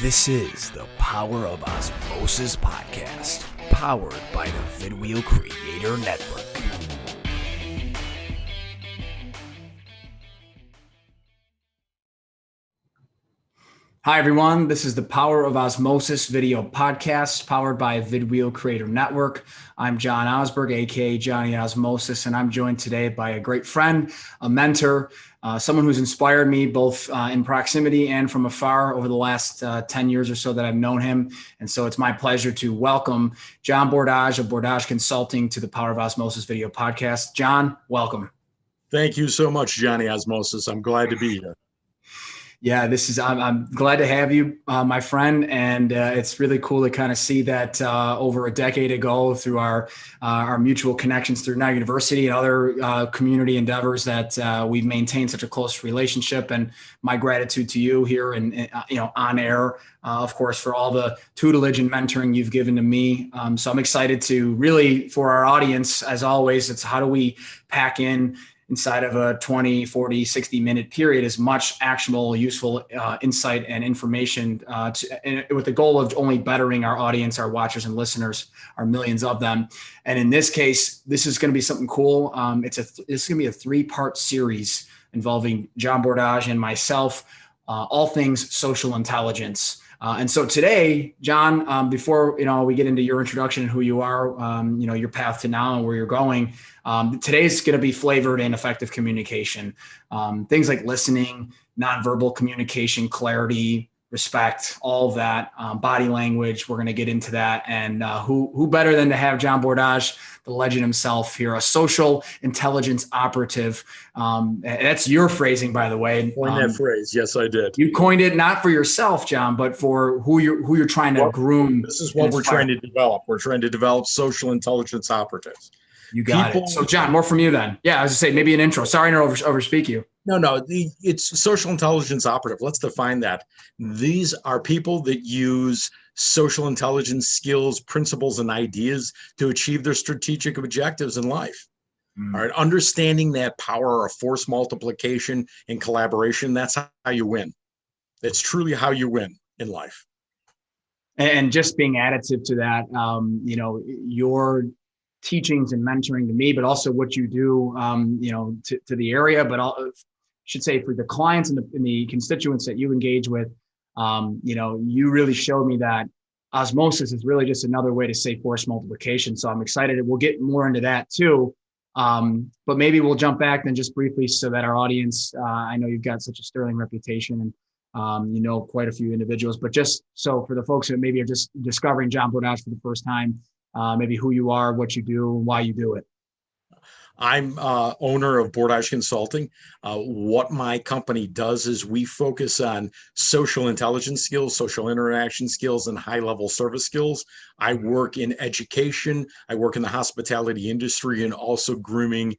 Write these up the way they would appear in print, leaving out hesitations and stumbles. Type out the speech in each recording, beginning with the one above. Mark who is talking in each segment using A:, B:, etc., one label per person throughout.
A: This is the Power of OZmosis Podcast, powered by the vidwheel Creator Network. Hi, everyone. This is the Power of OZmosis video podcast, powered by vidwheel Creator Network. I'm John Osberg, aka Johnny Osmosis, and I'm joined today by a great friend, a mentor, someone who's inspired me both in proximity and from afar over the last 10 years or so that I've known him. And so it's my pleasure to welcome John Bourdage of Bourdage Consulting to the Power of OZmosis video podcast. John, welcome.
B: Thank you so much, Johnny Osmosis. I'm glad to be here.
A: Yeah, I'm glad to have you, my friend. And it's really cool to kind of see that over a decade ago through our mutual connections through Now University and other community endeavors that we've maintained such a close relationship. And my gratitude to you here and on air, of course, for all the tutelage and mentoring you've given to me. So I'm excited to really, for our audience, as always, it's how do we pack in inside of a 20, 40, 60-minute period as much actionable, useful insight and information with the goal of only bettering our audience, our watchers and listeners, our millions of them. And in this case, this is going to be something cool. This is going to be a 3-part series involving John Bourdage and myself, all things social intelligence. And so today, John, before we get into your introduction and who you are, your path to now and where you're going, today's going to be flavored in effective communication. Things like listening, nonverbal communication, clarity, respect, all of that, body language. We're going to get into that. And who better than to have John Bourdage, the legend himself here, a social intelligence operative. That's your phrasing, by the way.
B: Coined that phrase. Yes, I did.
A: You coined it not for yourself, John, but for who you're trying to groom.
B: This is what we're trying to develop. We're trying to develop social intelligence operatives.
A: You got it. So, John, more from you then. Yeah, I was going to say maybe an intro. Sorry to overspeak you.
B: No, it's social intelligence operative. Let's define that. These are people that use social intelligence skills, principles, and ideas to achieve their strategic objectives in life. All right. Understanding that power of force multiplication and collaboration, that's how you win. That's truly how you win in life.
A: And just being additive to that, your teachings and mentoring to me, but also what you do, to the area, but I should say for the clients and the constituents that you engage with, you really showed me that osmosis is really just another way to say force multiplication. So I'm excited. We'll get more into that too. But maybe we'll jump back then just briefly so that our audience, I know you've got such a sterling reputation and quite a few individuals, but just so for the folks that maybe are just discovering John Bourdage for the first time, maybe who you are, what you do, and why you do it.
B: I'm owner of Bourdage Consulting. What my company does is we focus on social intelligence skills, social interaction skills, and high-level service skills. I work in education. I work in the hospitality industry and also grooming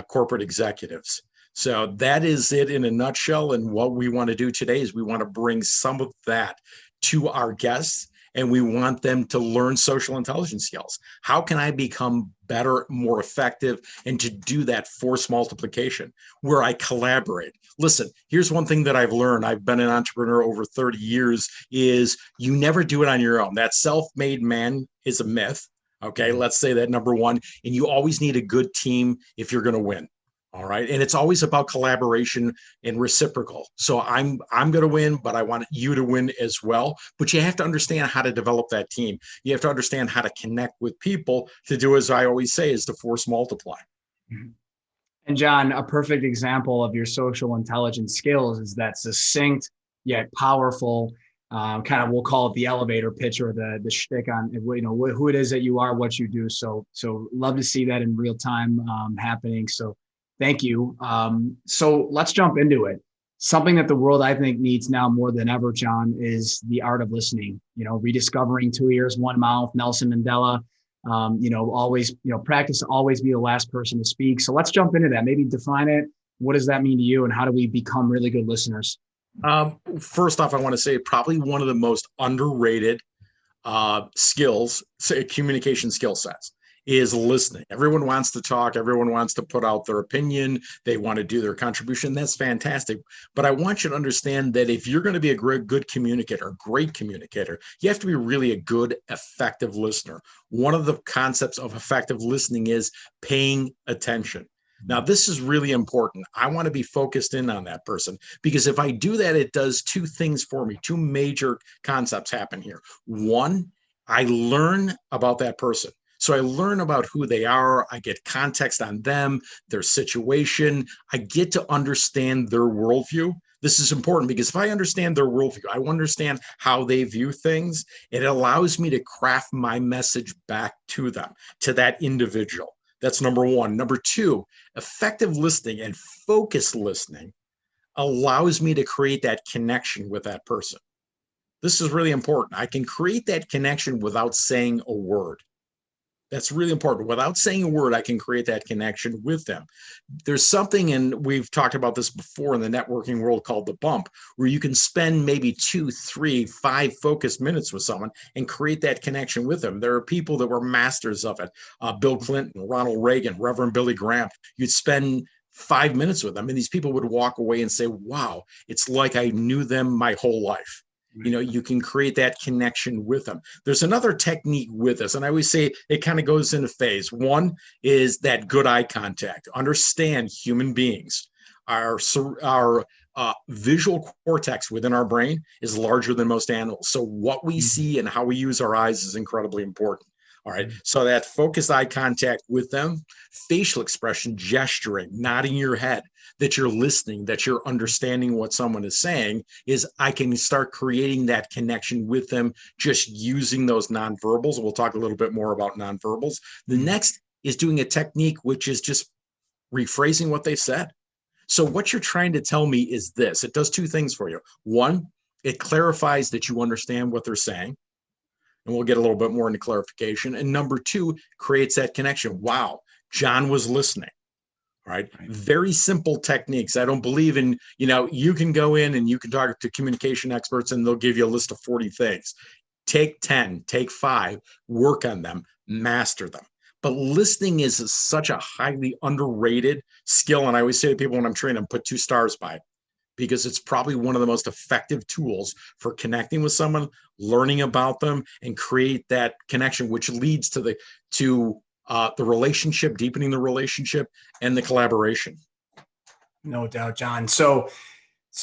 B: corporate executives. So that is it in a nutshell. And what we want to do today is we want to bring some of that to our guests. And we want them to learn social intelligence skills. How can I become better, more effective, and to do that force multiplication where I collaborate? Listen, here's one thing that I've learned. I've been an entrepreneur over 30 years is you never do it on your own. That self-made man is a myth. Okay, let's say that number one. And you always need a good team if you're going to win. All right. And it's always about collaboration and reciprocal. So I'm going to win, but I want you to win as well. But you have to understand how to develop that team. You have to understand how to connect with people to do, as I always say, is to force multiply.
A: And John, a perfect example of your social intelligence skills is that succinct yet powerful, kind of, we'll call it the elevator pitch or the shtick on, who it is that you are, what you do. So love to see that in real time happening. So thank you. So let's jump into it. Something that the world, I think, needs now more than ever, John, is the art of listening. Rediscovering 2 ears, 1 mouth, Nelson Mandela. Always, practice to always be the last person to speak. So let's jump into that. Maybe define it. What does that mean to you, and how do we become really good listeners?
B: First off, I want to say probably one of the most underrated skills, say communication skill sets, is listening. Everyone wants to talk. Everyone wants to put out their opinion. They want to do their contribution. That's fantastic. But I want you to understand that if you're going to be a good communicator, a great communicator, you have to be really a good, effective listener. One of the concepts of effective listening is paying attention. Now, this is really important. I want to be focused in on that person, because if I do that, it does two things for me. Two major concepts happen here. One, I learn about that person. So I learn about who they are. I get context on them, their situation. I get to understand their worldview. This is important because if I understand their worldview, I understand how they view things. It allows me to craft my message back to them, to that individual. That's number one. Number two, effective listening and focused listening allows me to create that connection with that person. This is really important. I can create that connection without saying a word. That's really important. Without saying a word, I can create that connection with them. There's something, and we've talked about this before in the networking world, called the bump, where you can spend maybe 2, 3, 5 focused minutes with someone and create that connection with them. There are people that were masters of it. Bill Clinton, Ronald Reagan, Reverend Billy Graham. You'd spend 5 minutes with them, and these people would walk away and say, wow, it's like I knew them my whole life. You know, you can create that connection with them. There's another technique with this, and I always say it kind of goes into phase. One is that good eye contact. Understand human beings. Our visual cortex within our brain is larger than most animals. So what we see and how we use our eyes is incredibly important. All right. So that focused eye contact with them, facial expression, gesturing, nodding your head, that you're listening, that you're understanding what someone is saying, is I can start creating that connection with them just using those nonverbals. We'll talk a little bit more about nonverbals. The next is doing a technique, which is just rephrasing what they said. So what you're trying to tell me is this. It does two things for you. One, it clarifies that you understand what they're saying. And we'll get a little bit more into clarification. And number two, creates that connection. Wow, John was listening. Right? Very simple techniques. I don't believe in, you can go in and you can talk to communication experts and they'll give you a list of 40 things. Take 10, take 5, work on them, master them. But listening is such a highly underrated skill. And I always say to people when I'm training them, put 2 stars by it, because it's probably one of the most effective tools for connecting with someone, learning about them, and create that connection, which leads to the relationship, deepening the relationship, and the collaboration.
A: No doubt, John. So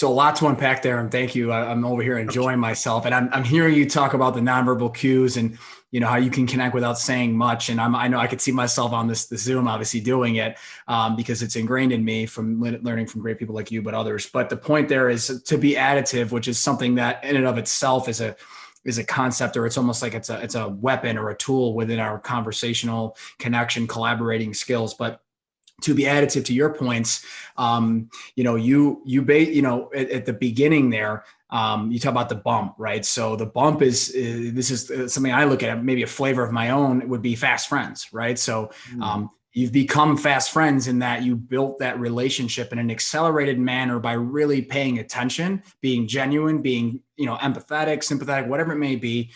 A: a lot to unpack there, and thank you. I'm over here enjoying myself, and I'm hearing you talk about the nonverbal cues and how you can connect without saying much. And I know I could see myself on this Zoom, obviously doing it because it's ingrained in me from learning from great people like you, but others. But the point there is to be additive, which is something that in and of itself is a concept, or it's almost like it's a weapon or a tool within our conversational connection, collaborating skills. But to be additive to your points, at the beginning there, you talk about the bump, right? So the bump is something I look at, maybe a flavor of my own, it would be fast friends, right? So you've become fast friends in that you built that relationship in an accelerated manner by really paying attention, being genuine, being empathetic, sympathetic, whatever it may be,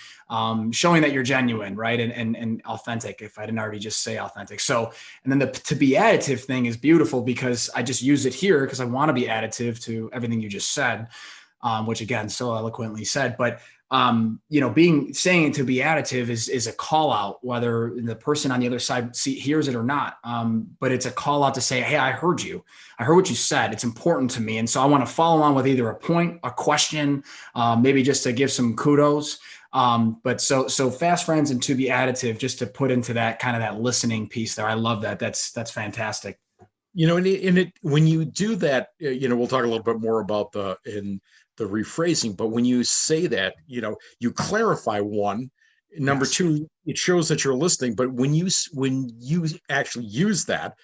A: showing that you're genuine, right? And authentic, if I didn't already just say authentic. So, and then the to be additive thing is beautiful because I just use it here because I want to be additive to everything you just said, which again, so eloquently said, but saying to be additive is a call out, whether the person on the other side hears it or not. But it's a call out to say, hey, I heard you. I heard what you said. It's important to me. And so I want to follow on with either a point, a question, maybe just to give some kudos. But so fast friends and to be additive, just to put into that kind of that listening piece there. I love that. That's fantastic.
B: When you do that, we'll talk a little bit more about the rephrasing, but when you say that, you clarify one. Number two, it shows that you're listening. But when you actually use that,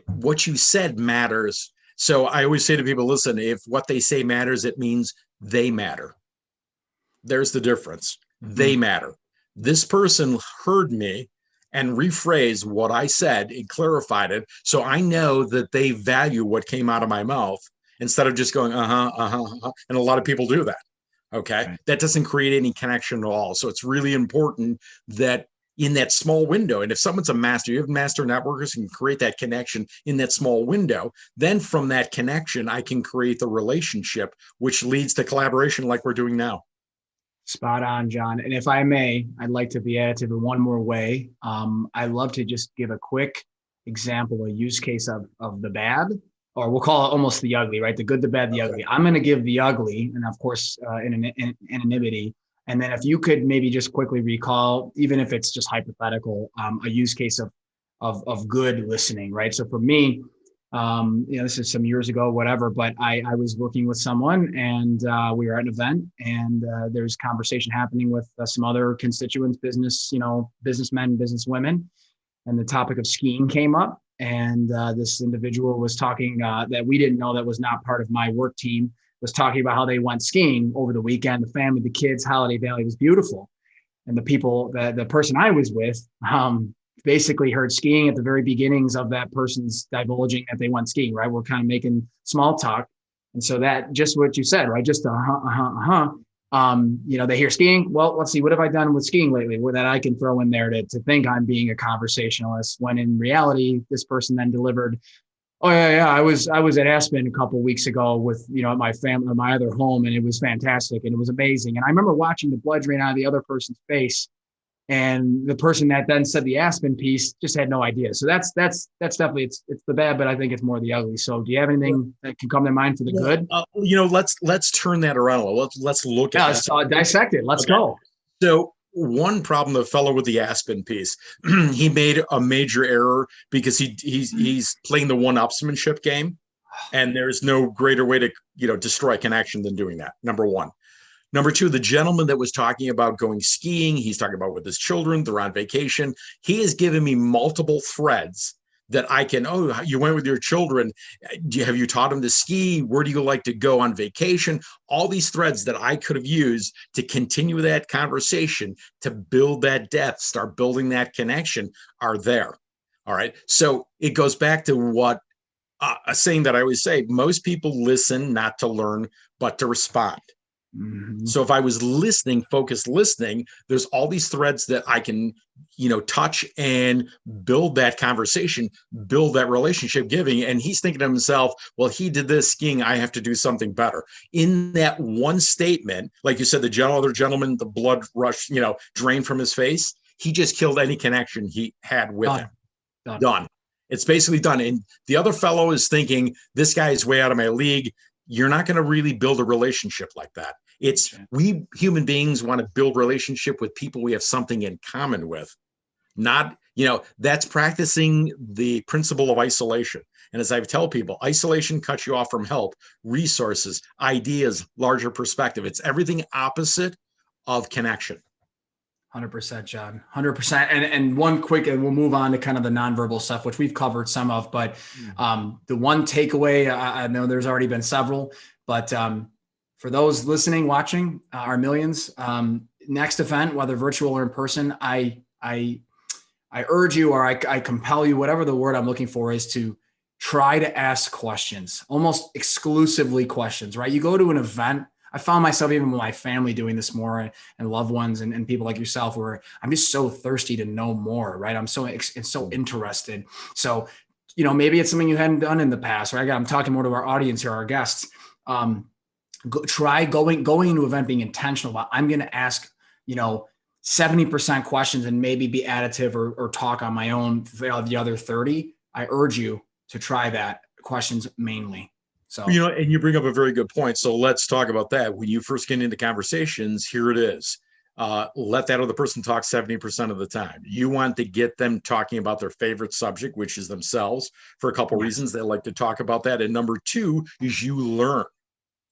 B: what you said matters. So I always say to people, listen, if what they say matters, it means they matter. There's the difference. They matter. This person heard me and rephrased what I said and clarified it. So I know that they value what came out of my mouth instead of just going, And a lot of people do that. Okay. Right. That doesn't create any connection at all. So it's really important that in that small window. And if someone's a master, you have master networkers who can create that connection in that small window. Then from that connection, I can create the relationship, which leads to collaboration like we're doing now.
A: Spot on, John. And if I may, I'd like to be additive in one more way. I love to just give a quick example, a use case of the bad, or we'll call it almost the ugly, right? The good, the bad, the ugly. I'm going to give the ugly, and of course, in anonymity. And then if you could maybe just quickly recall, even if it's just hypothetical, a use case of good listening, right? So for me, this is some years ago, whatever, but I was working with someone and we were at an event and there's conversation happening with some other constituents, businessmen, businesswomen, and the topic of skiing came up. And this individual was talking that we didn't know, that was not part of my work team, was talking about how they went skiing over the weekend, the family, the kids, Holiday Valley was beautiful. And the person I was with, basically heard skiing at the very beginnings of that person's divulging that they went skiing, right? We're kind of making small talk. And so that, just what you said, right? Just they hear skiing. Well, let's see, what have I done with skiing lately that I can throw in there to think I'm being a conversationalist, when in reality, this person then delivered, oh yeah, I was at Aspen a couple of weeks ago with, my family, my other home, and it was fantastic and it was amazing. And I remember watching the blood drain out of the other person's face. And the person that then said the Aspen piece just had no idea. So that's definitely, it's the bad, but I think it's more the ugly. So do you have anything that can come to mind for the good?
B: Let's turn that around. Let's look at
A: that. Let's dissect it. Let's go.
B: So one problem, the fellow with the Aspen piece, he made a major error because he's playing the one upsmanship game. And there's no greater way to, destroy connection than doing that. Number one. Number two, the gentleman that was talking about going skiing, he's talking about with his children, they're on vacation. He has given me multiple threads that I can, you went with your children. Have you taught them to ski? Where do you like to go on vacation? All these threads that I could have used to continue that conversation, to build that depth, start building that connection are there. All right. So it goes back to what a saying that I always say, most people listen not to learn, but to respond. Mm-hmm. So if I was listening, focused listening, there's all these threads that I can, touch and build that conversation, build that relationship giving. And he's thinking to himself, well, he did this skiing, I have to do something better. In that one statement, like you said, the other gentleman, the blood rush, drained from his face. He just killed any connection he had with him. Done. It's basically done. And the other fellow is thinking, this guy is way out of my league. You're not going to really build a relationship like that. We human beings want to build relationship with people we have something in common with. Not, that's practicing the principle of isolation. And as I tell people, isolation cuts you off from help, resources, ideas, larger perspective. It's everything opposite of connection.
A: 100%, John. 100%. And one quick, and we'll move on to kind of the nonverbal stuff, which we've covered some of, but the one takeaway, I know there's already been several, but for those listening, watching, our millions, next event, whether virtual or in person, I urge you, or I compel you, whatever the word I'm looking for is, to try to ask questions, almost exclusively questions, right? You go to an event. I found myself, even with my family, doing this more, and loved ones and people like yourself, where I'm just so thirsty to know more, right? I'm so interested. So, maybe it's something you hadn't done in the past, right? I'm talking more to our audience here, our guests. Try going into an event, being intentional about, I'm going to ask, 70% questions and maybe be additive or talk on my own for the other 30. I urge you to try that, questions mainly. So,
B: and you bring up a very good point. So let's talk about that. When you first get into conversations, here it is. Let that other person talk 70% of the time. You want to get them talking about their favorite subject, which is themselves, for a couple of reasons. They like to talk about that. And number two is you learn.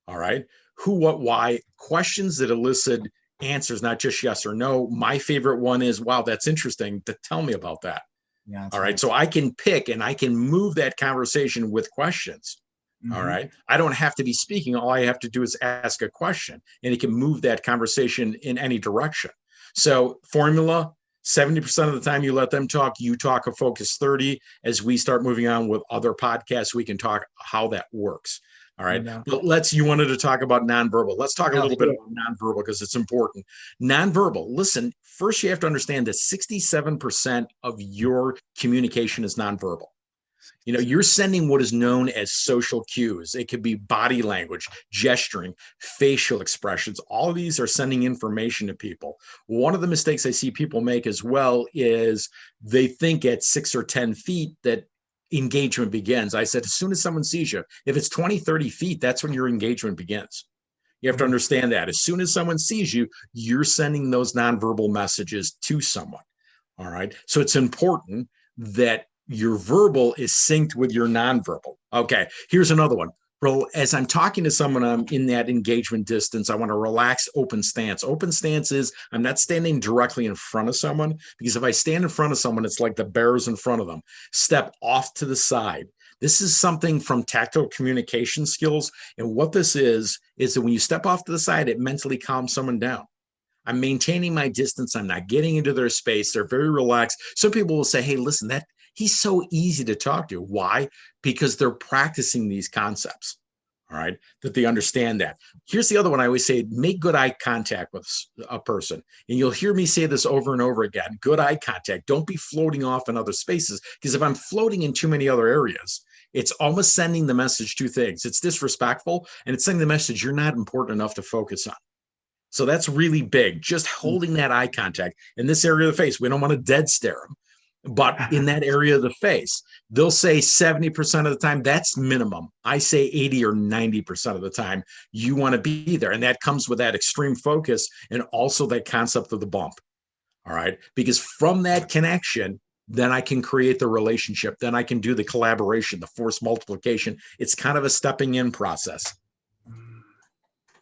B: All right. Who, what, why, questions that elicit answers, not just yes or no. My favorite one is, wow, that's interesting. Tell me about that. Yeah. All right. So I can pick and I can move that conversation with questions. Mm-hmm. All right. I don't have to be speaking. All I have to do is ask a question, and it can move that conversation in any direction. So formula, 70% of the time you let them talk, you talk a focus 30. As we start moving on with other podcasts, we can talk how that works. All
A: No
B: right.
A: doubt.
B: But you wanted to talk about nonverbal. Let's talk a
A: No,
B: little bit about nonverbal because it's important. Nonverbal. Listen, first you have to understand that 67% of your communication is nonverbal. You're sending what is known as social cues. It could be body language, gesturing, facial expressions. All of these are sending information to people. One of the mistakes I see people make as well is they think at 6 or 10 feet that engagement begins. I said, as soon as someone sees you, if it's 20, 30 feet, that's when your engagement begins. You have to understand that as soon as someone sees you, you're sending those nonverbal messages to someone. All right. So it's important that your verbal is synced with your nonverbal. Okay. Here's another one. Well, as I'm talking to someone, I'm in that engagement distance. I want to relax open stance. Open stance is I'm not standing directly in front of someone, because if I stand in front of someone, it's like the bear's in front of them. Step off to the side. This is something from tactile communication skills. And what this is that when you step off to the side, it mentally calms someone down. I'm maintaining my distance. I'm not getting into their space. They're very relaxed. Some people will say, hey, listen, he's so easy to talk to. Why? Because they're practicing these concepts, all right, that they understand that. Here's the other one I always say, make good eye contact with a person. And you'll hear me say this over and over again, good eye contact. Don't be floating off in other spaces, because if I'm floating in too many other areas, it's almost sending the message two things. It's disrespectful, and it's sending the message you're not important enough to focus on. So that's really big, just holding that eye contact in this area of the face. We don't want to dead stare them, but in that area of the face, they'll say 70% of the time, that's minimum. I say 80 or 90% of the time, you want to be there. And that comes with that extreme focus and also that concept of the bump. All right. Because from that connection, then I can create the relationship. Then I can do the collaboration, the force multiplication. It's kind of a stepping in process.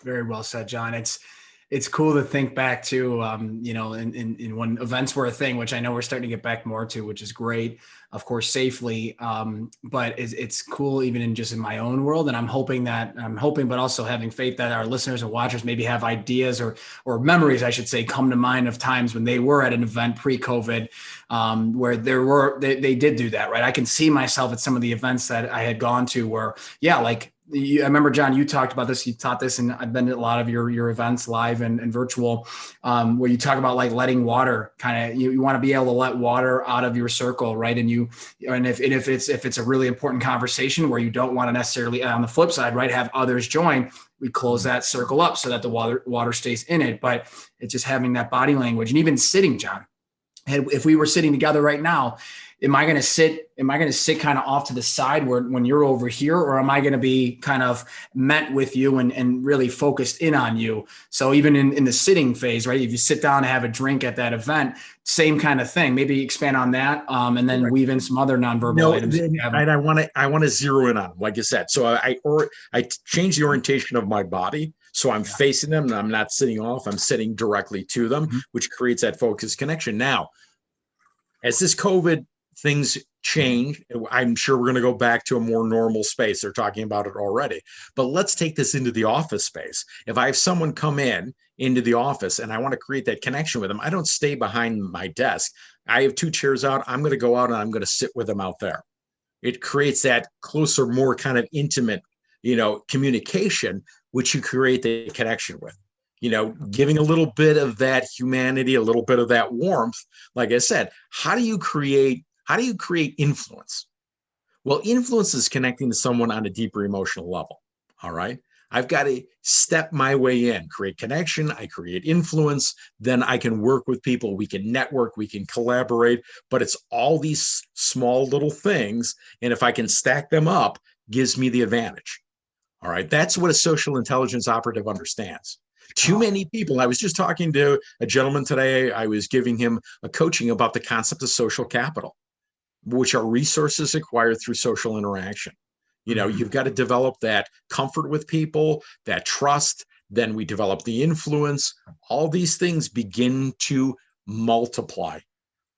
A: Very well said, John. It's cool to think back to, in when events were a thing, which I know we're starting to get back more to, which is great, of course, safely. But it's cool even in my own world. And I'm hoping, but also having faith that our listeners and watchers maybe have ideas or memories, I should say, come to mind of times when they were at an event pre-COVID, where they did do that, right? I can see myself at some of the events that I had gone to where, I remember, John, you talked about this, you taught this, and I've been at a lot of your events live and virtual, where you talk about like letting water you want to be able to let water out of your circle. Right. And if it's a really important conversation where you don't want to necessarily, on the flip side, right, have others join, we close that circle up so that the water stays in it. But it's just having that body language, and even sitting, John, if we were sitting together right now, am I going to sit kind of off to the side when you're over here, or am I going to be kind of met with you and really focused in on you? So even in the sitting phase, right? If you sit down and have a drink at that event, same kind of thing. Maybe expand on that, and then weave in some other nonverbal items.
B: And I want to zero in on, like I said. So I change the orientation of my body. So I'm facing them and I'm not sitting off. I'm sitting directly to them, which creates that focused connection. Now, as this COVID things change, I'm sure we're going to go back to a more normal space. They're talking about it already. But let's take this into the office space. If I have someone come into the office and I want to create that connection with them, I don't stay behind my desk. I have 2 chairs out. I'm going to go out and I'm going to sit with them out there. It creates that closer, more kind of intimate, communication, which you create the connection with. Giving a little bit of that humanity, a little bit of that warmth. Like I said, how do you create influence? Well, influence is connecting to someone on a deeper emotional level. All right. I've got to step my way in, create connection. I create influence. Then I can work with people. We can network. We can collaborate. But it's all these small little things. And if I can stack them up, gives me the advantage. All right. That's what a social intelligence operative understands. Too many people. I was just talking to a gentleman today. I was giving him a coaching about the concept of social capital, which are resources acquired through social interaction. You've got to develop that comfort with people, that trust. Then we develop the influence. All these things begin to multiply.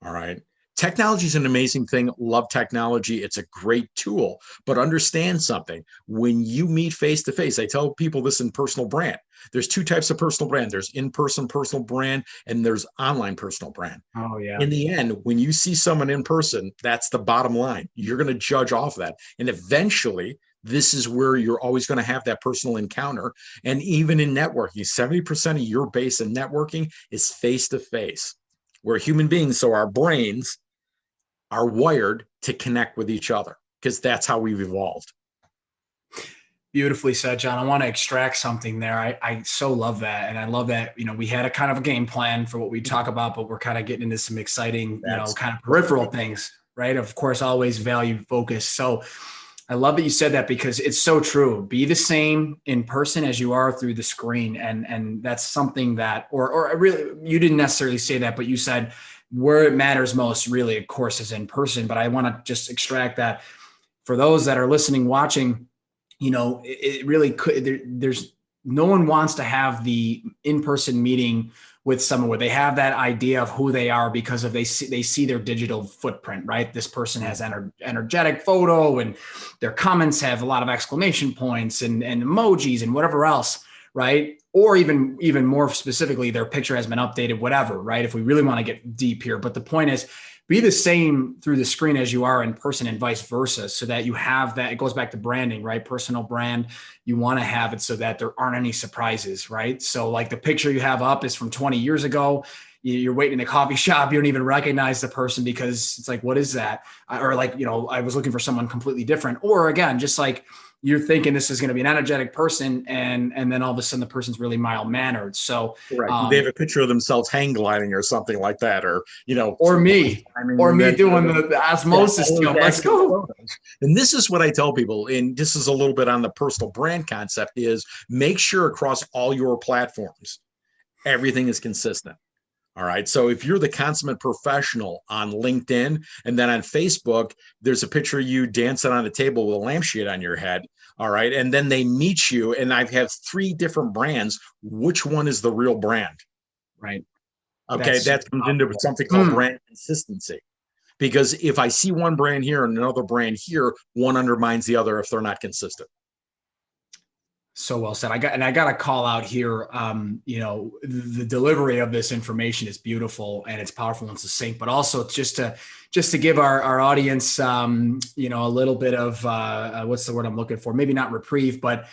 B: All right. Technology is an amazing thing. Love technology. It's a great tool, but understand something. When you meet face to face, I tell people this in personal brand. There's 2 types of personal brand. There's in-person personal brand and there's online personal brand.
A: Oh, yeah.
B: In the end, when you see someone in person, that's the bottom line. You're going to judge off that. And eventually This is where you're always going to have that personal encounter. And even in networking, 70% of your base in networking is face-to-face. We're human beings, so our brains are wired to connect with each other because that's how we've evolved.
A: Beautifully said, John. I want to extract something there. I so love that. And I love that, we had a kind of a game plan for what we talk about, but we're kind of getting into some exciting, kind of peripheral things, right? Of course, always value focused. So I love that you said that because it's so true. Be the same in person as you are through the screen. And that's something that, or really, you didn't necessarily say that, but you said where it matters most really, of course, is in person. But I want to just extract that for those that are listening, watching, it really could, there's no one wants to have the in-person meeting with someone where they have that idea of who they are because of they see their digital footprint, right? This person has energetic photo and their comments have a lot of exclamation points and emojis and whatever else, right? Or even more specifically, their picture has been updated, whatever, right? If we really want to get deep here. But the point is, be the same through the screen as you are in person and vice versa, so that you have that. It goes back to branding, right? Personal brand. You want to have it so that there aren't any surprises, right? So like the picture you have up is from 20 years ago. You're waiting in a coffee shop. You don't even recognize the person because it's like, what is that? Or like, I was looking for someone completely different. Or again, just like, you're thinking this is going to be an energetic person, and then all of a sudden the person's really mild mannered. So
B: they have a picture of themselves hang gliding or something like that, or
A: me doing the osmosis skill. Let's go.
B: And this is what I tell people, and this is a little bit on the personal brand concept: is make sure across all your platforms, everything is consistent. All right. So if you're the consummate professional on LinkedIn, and then on Facebook, there's a picture of you dancing on a table with a lampshade on your head. All right. And then they meet you, and I have 3 different brands. Which one is the real brand?
A: Right.
B: Okay. That comes into something called brand consistency. Because if I see one brand here and another brand here, one undermines the other if they're not consistent.
A: So well said. I got to call out here. The delivery of this information is beautiful and it's powerful and succinct, but also just to give our audience, a little bit of what's the word I'm looking for? Maybe not reprieve, but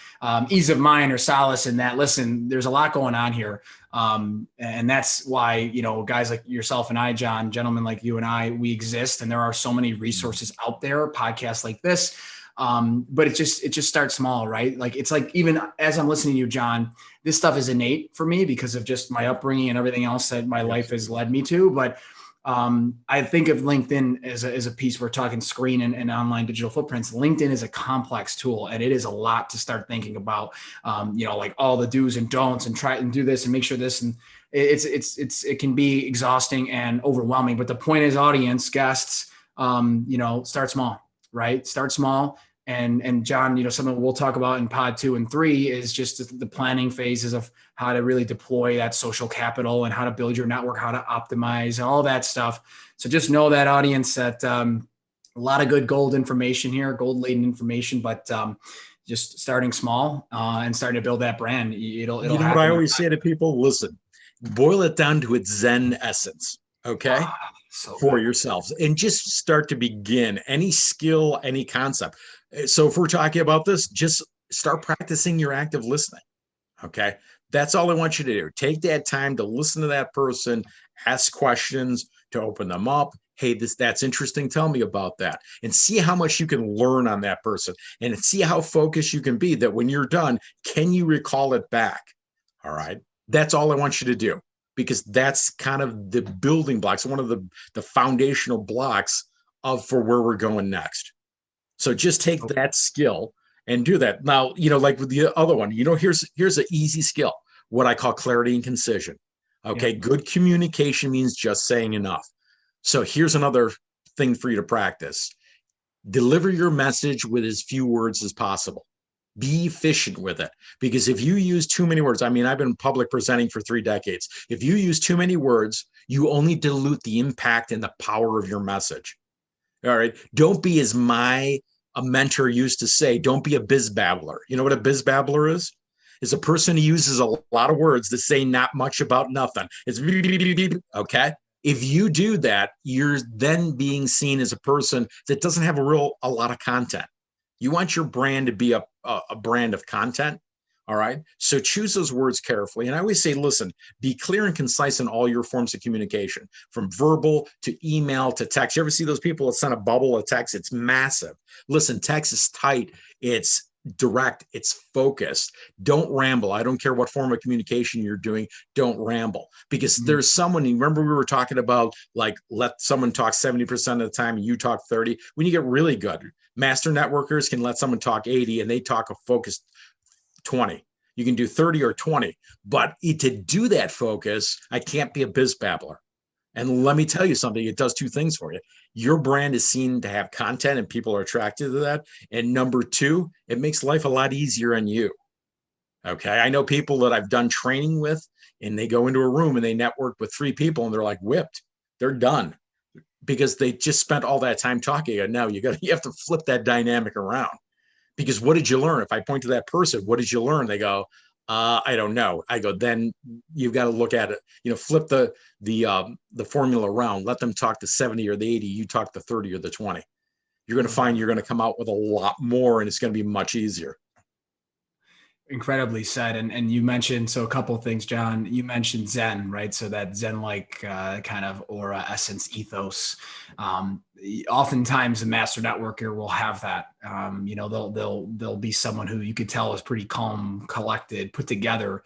A: ease of mind or solace in that. Listen, there's a lot going on here, and that's why guys like yourself and I, John, gentlemen like you and I, we exist, and there are so many resources out there, podcasts like this. But it just starts small, right? Like, it's like, even as I'm listening to you, John, this stuff is innate for me because of just my upbringing and everything else that my life has led me to. But I think of LinkedIn as a piece. We're talking screen and online digital footprints. LinkedIn is a complex tool, and it is a lot to start thinking about, like all the do's and don'ts, and try and do this and make sure this, and it can be exhausting and overwhelming. But the point is, audience, guests, start small, right? Start small. And John, something we'll talk about in pod 2 and 3 is just the planning phases of how to really deploy that social capital and how to build your network, how to optimize, all that stuff. So just know that, audience, that a lot of good gold information here, gold laden information, but just starting small and starting to build that brand. It'll
B: happen. What I always say to people: listen, boil it down to its Zen essence. Okay. For yourselves, and just start to begin any skill, any concept. So if we're talking about this, just start practicing your active listening. Okay. That's all I want you to do. Take that time to listen to that person, ask questions, to open them up. Hey, that's interesting. Tell me about that, and see how much you can learn on that person, and see how focused you can be, that when you're done, can you recall it back? All right. That's all I want you to do, because that's kind of the building blocks, one of the foundational blocks for where we're going next. So just take that skill and do that. Now, like with the other one, here's an easy skill, what I call clarity and concision. Okay. Yeah. Good communication means just saying enough. So here's another thing for you to practice. Deliver your message with as few words as possible. Be efficient with it, because if you use too many words, I've been public presenting for 3 decades. If you use too many words, you only dilute the impact and the power of your message. All right. Don't be, as a mentor used to say, don't be a biz babbler. You know what a biz babbler is? Is a person who uses a lot of words to say not much about nothing. It's okay. If you do that, you're then being seen as a person that doesn't have a lot of content. You want your brand to be a brand of content. All right. So choose those words carefully. And I always say, listen, be clear and concise in all your forms of communication, from verbal to email to text. You ever see those people that send a bubble of text? It's massive. Listen, text is tight. It's direct. It's focused. Don't ramble. I don't care what form of communication you're doing. Don't ramble, because there's someone, you remember we were talking about, like, let someone talk 70% of the time and you talk 30. When you get really good, master networkers can let someone talk 80 and they talk a focused 20. You can do 30 or 20, but to do that focus, I can't be a biz babbler. And let me tell you something, it does two things for you. Your brand is seen to have content and people are attracted to that. And number two, it makes life a lot easier on you. Okay. I know people that I've done training with, and they go into a room and they network with 3 people and they're like whipped. They're done because they just spent all that time talking. And now you have to flip that dynamic around. Because what did you learn? If I point to that person, what did you learn? They go, I don't know. I go, then you've got to look at it, flip the formula around, let them talk the 70 or the 80, you talk the 30 or the 20. You're going to find you're going to come out with a lot more, and it's going to be much easier.
A: Incredibly said. And you mentioned, so a couple of things, John. You mentioned Zen, right? So that Zen-like kind of aura, essence, ethos. Oftentimes a master networker will have that. They'll be someone who you could tell is pretty calm, collected, put together.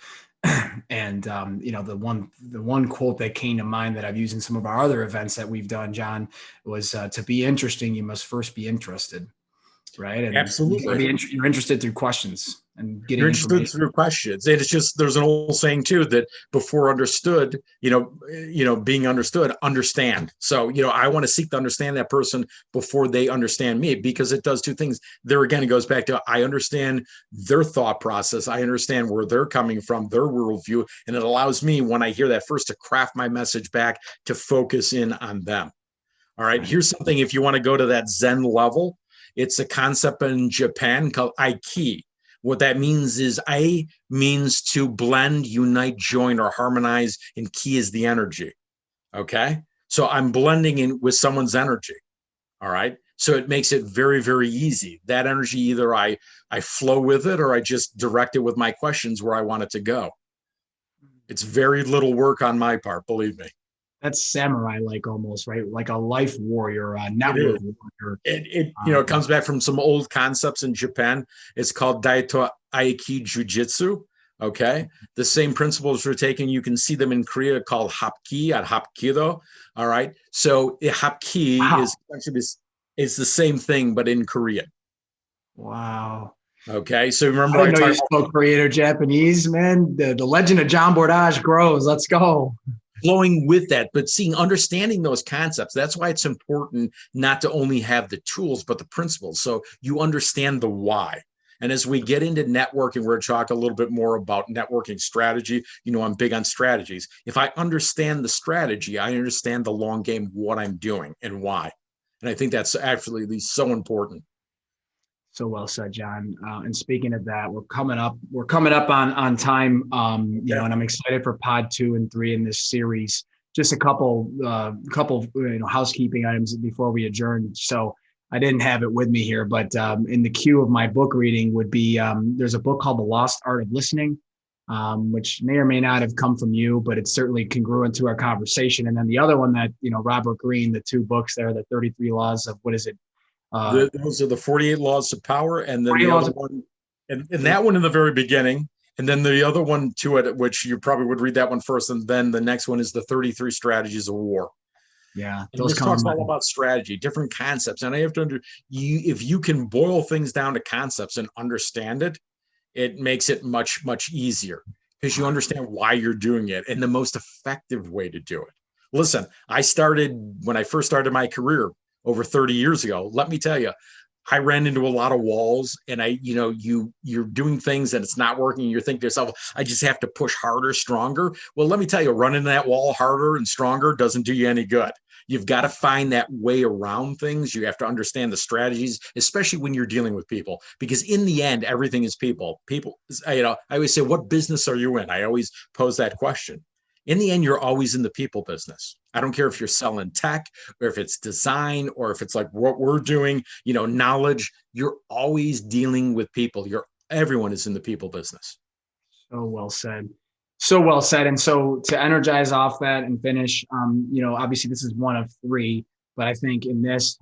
A: And the one quote that came to mind that I've used in some of our other events that we've done, John, was to be interesting, you must first be interested. Right. And
B: absolutely.
A: You're interested through questions and getting
B: You're interested through questions. And it's just, there's an old saying too, that before understood, being understood, understand. So, I want to seek to understand that person before they understand me, because it does two things. There again, it goes back to, I understand their thought process. I understand where they're coming from, their worldview. And it allows me, when I hear that first, to craft my message back, to focus in on them. All right. Here's something, if you want to go to that Zen level, it's a concept in Japan called Aiki. What that means is I means to blend, unite, join, or harmonize, and ki is the energy. Okay. So I'm blending in with someone's energy. All right. So it makes it very, very easy. That energy, either I flow with it or I just direct it with my questions where I want it to go. It's very little work on my part, believe me.
A: That's samurai-like almost, right? Like a life warrior, a network warrior.
B: It comes back from some old concepts in Japan. It's called Daito Aiki Jujitsu. Okay. The same principles are taken. You can see them in Korea called Hapki at Hapkido. All right. So Hapki is actually it's the same thing, but in Korean.
A: Wow.
B: Okay. So remember,
A: I didn't know you spoke Korean or Japanese, man. The legend of John Bourdage grows. Let's go.
B: Flowing with that, but understanding those concepts. That's why it's important not to only have the tools, but the principles. So you understand the why. And as we get into networking, we're going to talk a little bit more about networking strategy. I'm big on strategies. If I understand the strategy, I understand the long game, what I'm doing and why. And I think that's actually so important.
A: So well said, John. And speaking of that, we're coming up on time, and I'm excited for pod 2 and 3 in this series. Just a couple housekeeping items before we adjourn. So I didn't have it with me here, but in the queue of my book reading would be, there's a book called The Lost Art of Listening, which may or may not have come from you, but it's certainly congruent to our conversation. And then the other one that, Robert Greene, the 2 books there, the 33 Laws of, what is it?
B: Those are the 48 Laws of Power, and then the other one, and that one in the very beginning, and then the other one to it, which you probably would read that one first, and then the next one is the 33 Strategies of War.
A: Yeah,
B: this talks all about strategy, different concepts, and I have to if you can boil things down to concepts and understand it, it makes it much, much easier because you understand why you're doing it and the most effective way to do it. Listen, when I first started my career over 30 years ago, let me tell you, I ran into a lot of walls, and you're doing things and it's not working. You think to yourself, I just have to push harder, stronger. Well, let me tell you, running that wall harder and stronger doesn't do you any good. You've got to find that way around things. You have to understand the strategies, especially when you're dealing with people, because in the end, everything is people. I always say, what business are you in? I always pose that question. In the end, you're always in the people business. I don't care if you're selling tech or if it's design or if it's like what we're doing, knowledge, you're always dealing with people. Everyone is in the people business.
A: So well said. So well said. And so to energize off that and finish, obviously this is one of three, but I think in this,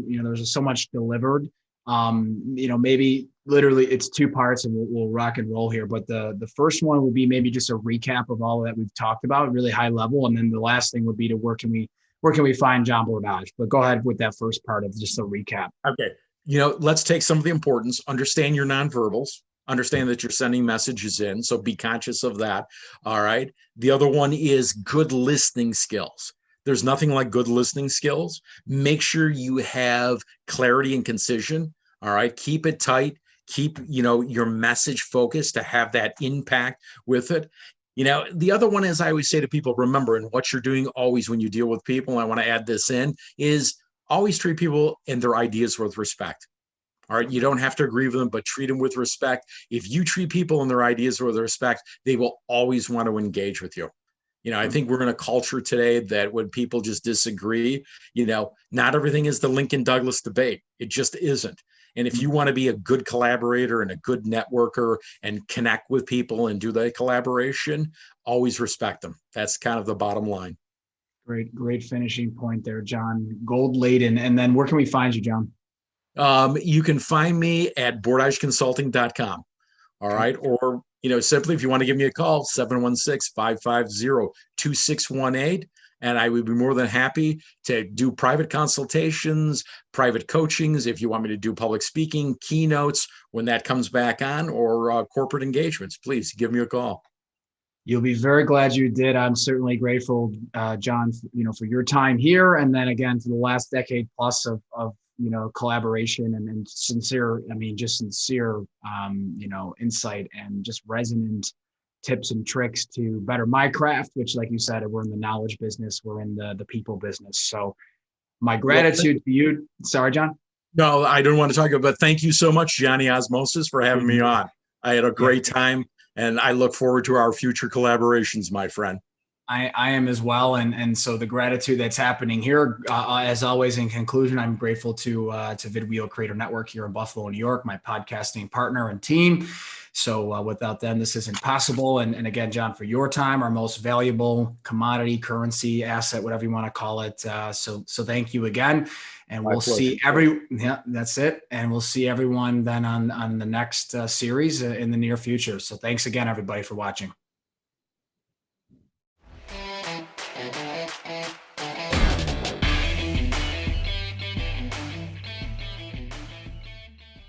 A: there's so much delivered. Maybe literally it's two parts, and we'll rock and roll here. But the first one would be maybe just a recap of all that we've talked about, really high level, and then the last thing would be to where can we find John Bourdage? But go ahead with that first part of just a recap.
B: Okay, let's take some of the importance. Understand your nonverbals. Understand that you're sending messages in, so be conscious of that. All right. The other one is good listening skills. There's nothing like good listening skills. Make sure you have clarity and concision. All right. Keep it tight. Keep, your message focused to have that impact with it. The other one is I always say to people, remember, and what you're doing always when you deal with people, and I want to add this in, is always treat people and their ideas with respect. All right. You don't have to agree with them, but treat them with respect. If you treat people and their ideas with respect, they will always want to engage with you. I think we're in a culture today that when people just disagree, not everything is the Lincoln Douglas debate. It just isn't. And if you want to be a good collaborator and a good networker and connect with people and do that collaboration, always respect them. That's kind of the bottom line.
A: Great finishing point there, John. Gold laden. And then where can we find you, John?
B: You can find me at bourdageconsulting.com. All right. Or, simply if you want to give me a call, 716-550-2618. And I would be more than happy to do private consultations, private coachings, if you want me to do public speaking, keynotes when that comes back on, or corporate engagements. Please give me a call.
A: You'll be very glad you did. I'm certainly grateful, John, for your time here. And then again, for the last decade plus of collaboration and sincere insight and just resonant tips and tricks to better my craft, which, like you said, we're in the knowledge business. We're in the people business. So my gratitude to you. Sorry, John.
B: No, I don't want to talk about, but thank you so much, Johnny Osmosis, for having me on. I had a great time, and I look forward to our future collaborations, my friend.
A: I am as well. And so the gratitude that's happening here, as always, in conclusion, I'm grateful to vidwheel Creator Network here in Buffalo, New York, my podcasting partner and team. So without them, this isn't possible. And again, John, for your time, our most valuable commodity, currency, asset, whatever you want to call it. So thank you again. And we'll see that's it. And we'll see everyone then on the next series in the near future. So thanks again, everybody, for watching.